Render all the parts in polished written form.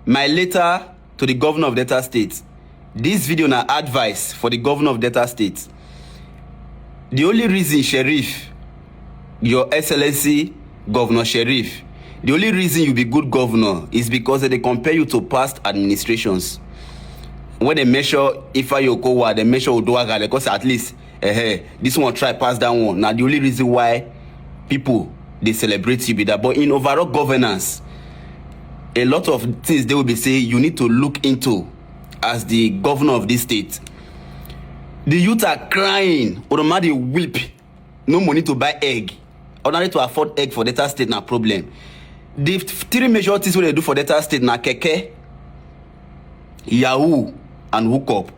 My letter to the governor of Delta State. This video na advice for the governor of Delta State. The only reason, Sheriff, Your Excellency, Governor Sheriff, the only reason you be good governor is because they compare you to past administrations. When they measure Ifa Yokowa, they measure Odoaga, because at least this one try pass that one. Now the only reason why people they celebrate you be that. But in overall governance, a lot of things they will be saying you need to look into as the governor of this state. The youth are crying, Oromadi weep, no money to buy egg. Ordinary to afford egg for Delta State na problem. The three major things what they do for Delta State na keke, Yahoo, and hookup.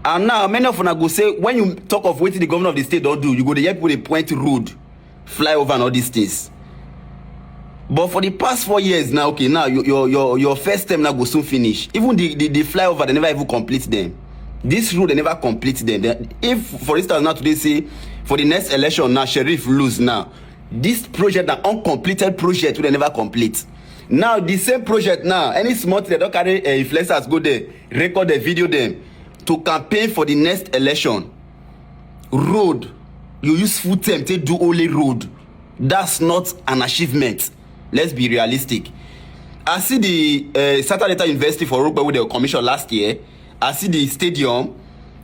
And now many of them go say when you talk of what the governor of the state don't do, you go to hear people they point road, fly over and all these things. But for the past 4 years now, okay, now your first term now go soon finish. Even the flyover, they never even complete them. This road, they never complete them. If, for instance, now today say, for the next election, now Sheriff lose now. This project, an uncompleted project, will they never complete. Now, the same project now, any small thing, they don't carry influencers go there, record the video them, to campaign for the next election. Road, you use full time to do only road. That's not an achievement. Let's be realistic. I see the Saturday University for Urhobo with the commission last year. I see the stadium.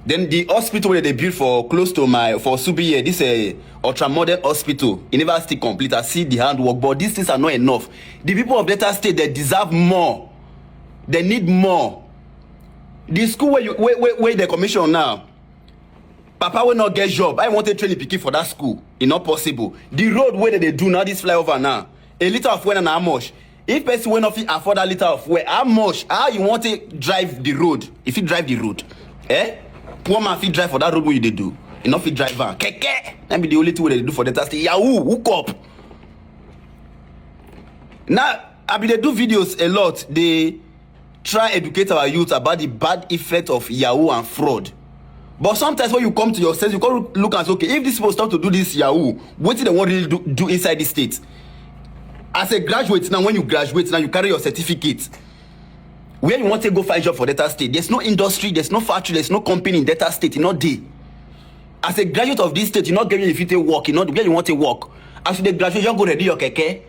Then the hospital where they built for close to for Subi here. This ultra modern hospital. It never still complete. I see the handwork, but these things are not enough. The people of Delta State, they deserve more. They need more. The school where the commission now, Papa will not get job. I want to train the pikin for that school. It's not possible. The road where they do now, this flyover now. A liter of fuel and how much? If person will not afford a liter of fuel, how much? How you want to drive the road? If you drive the road, poor man fit drive for that road where they do. Enough fit drive van. Keke. That be the only thing they do for the task. Yahoo, hook up. Now, I be they do videos a lot. They try educate our youth about the bad effect of Yahoo and fraud. But sometimes when you come to your sense, you can look and say, okay, if this people start to do this Yahoo, what do they want to really do inside the state? As a graduate now, when you graduate now, you carry your certificate. Where you want to go find a job for Delta State, there's no industry, there's no factory, there's no company in Delta State, you're not there. As a graduate of this state, you're not getting if you take work, you're not where you want to work. As you graduate, you go ready your keke.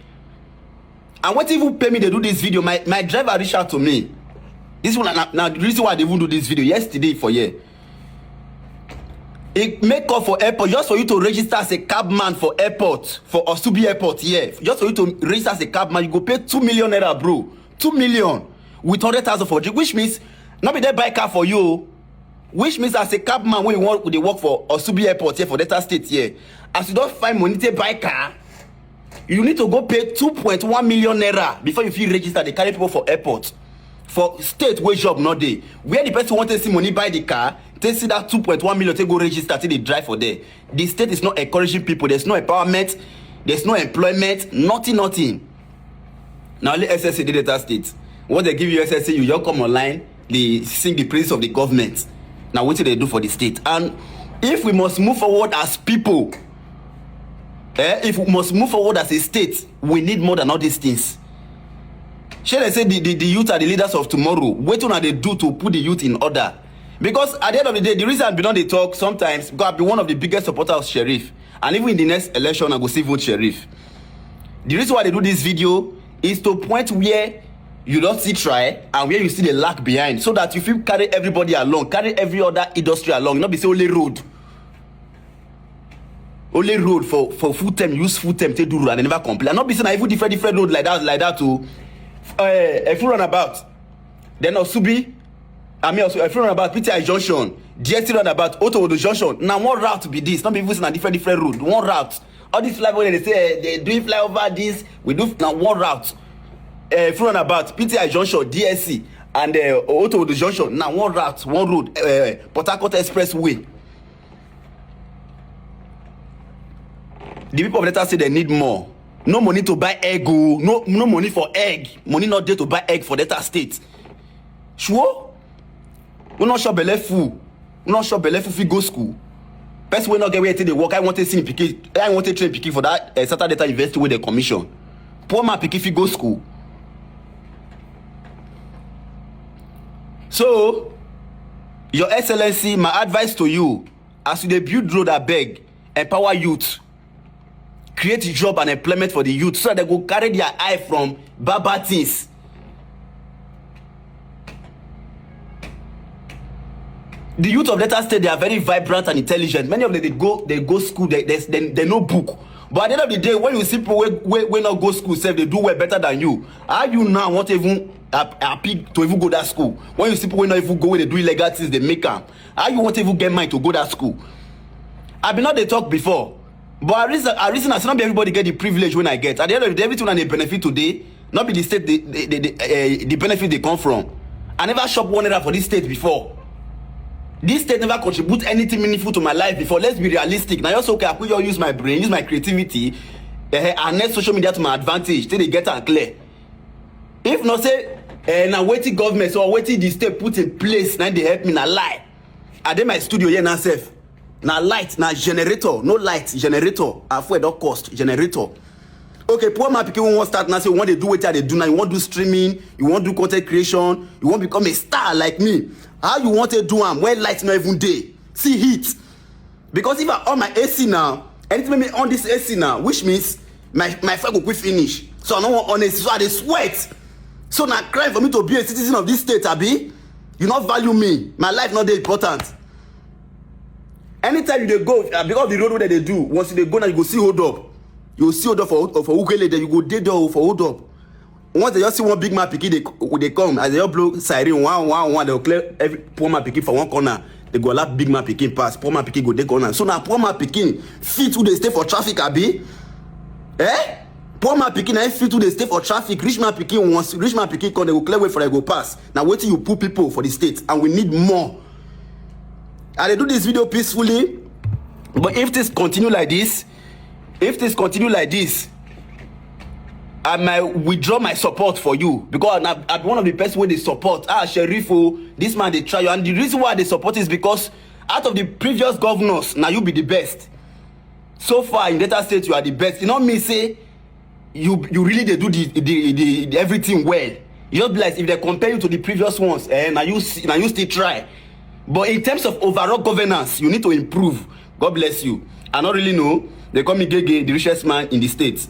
And what even pay me to do this video? My driver reached out to me. This one now the reason why they even do this video yesterday for you. It make up for airport just for you to register as a cabman for airport, for Osubi airport, yeah. Just for you to register as a cabman, you go pay 2 million naira, bro. 2 million with 100,000 for drink, which means not be there buy car for you. Which means as a cabman when you want they work for Osubi airport here for Delta State here. As you don't find money to buy car, you need to go pay 2.1 million naira before you feel register. They carry people for airport. For state wage job not there. Where the person want to see money buy the car, they see that 2.1 million to go register till they drive for there. The state is not encouraging people. There's no empowerment. There's no employment. Nothing. Now let SSA the Delta State. What they give you SSA, you just come online, they sing the praise of the government. Now what do they do for the state? And if we must move forward as people, if we must move forward as a state, we need more than all these things. Shall I say the youth are the leaders of tomorrow? What do they do to put the youth in order? Because at the end of the day, the reason beyond they talk sometimes, because I've been one of the biggest supporters of Sheriff. And even in the next election, I go see vote Sheriff. The reason why they do this video is to point where you don't see try and where you see the lack behind. So that if you carry everybody along, carry every other industry along, not be say only road. Only road for full time, use full time to do road and they never complain. And not be saying even different road like that too. If you run about, then Osubi, I mean also if you run about PTI Junction, DST run about Urhobo Junction. Now one route be this, not be using a different road. One route. All these flyover they say they do flyover this, we do now one route. If you run about PTI Junction, DSC, and Urhobo Junction, now one route, one road, Port Harcourt Expressway. The people of Delta say they need more. No money to buy egg. No money for egg. Money not there to buy egg for Delta State. Sure? We not sure belle full. We not sure belle full fi go school. Person will not get where they work. I want to see picky. I want to train picky for that Saturday University with the commission. Poor man picky fi go school. So your excellency, my advice to you, as you dey build road, abeg empower youth, create job and employment for the youth so that they go carry their eye from bad things. The youth of Delta State, they are very vibrant and intelligent. Many of them, they go school, they know book. But at the end of the day, when you see people wey not go school, say they do well better than you. How you now want to even happy to even go that school? When you see people wey not even go, where they do illegal things, they make them. How you want to even get mind to go that school? I been not they talk before, but I reason I say not be everybody get the privilege when I get. At the end of the day, everything and they benefit today, not be the state the benefit they come from. I never shop one naira for this state before. This state never contribute anything meaningful to my life before. Let's be realistic. Now, just okay, I could just use my brain, use my creativity, and net social media to my advantage till they get and clear. If not say, now waiting government or waiting the state put in place, now they help me, na lie. I did my studio here now, self. Now light, now generator, no light, generator. I afford that cost, generator. Okay, poor man people want start now say, want to do what they do now. You want to do streaming, you want to do content creation, you want to become a star like me. How you want to do them when light not even day? See heat. Because if I on my AC now, anything me on this AC now, which means my fire go quick finish. So I don't want on AC, so I dey sweat. So now cry for me to be a citizen of this state, Abi. You not value me. My life not that important. Anytime you dey go, because the road where they do, once you dey go now, you go see hold up. You go see hold up for Ukele, then you go dead door for hold up. Once they just see one big man picky, they come as they all blow siren one, they will clear every poor man picking for one corner. They go allow big man picking pass. Poor man picking go they corner. So now poor man picking fit who they stay for traffic, Abi. Poor man picking and fit who they stay for traffic. Rich man picking once rich man picking come, they go clear way for they go pass. Now wait till you put people for the state, and we need more. And they do this video peacefully, but if this continue like this, I might withdraw my support for you, because I'm one of the best way they support. Sherifo, this man they try you, and the reason why they support is because out of the previous governors, now you be the best. So far in Delta State, you are the best. You know me say you really they do the everything well. You just be like if they compare you to the previous ones, now you still try. But in terms of overall governance, you need to improve. God bless you. I don't really know. They call me Gege, the richest man in the state.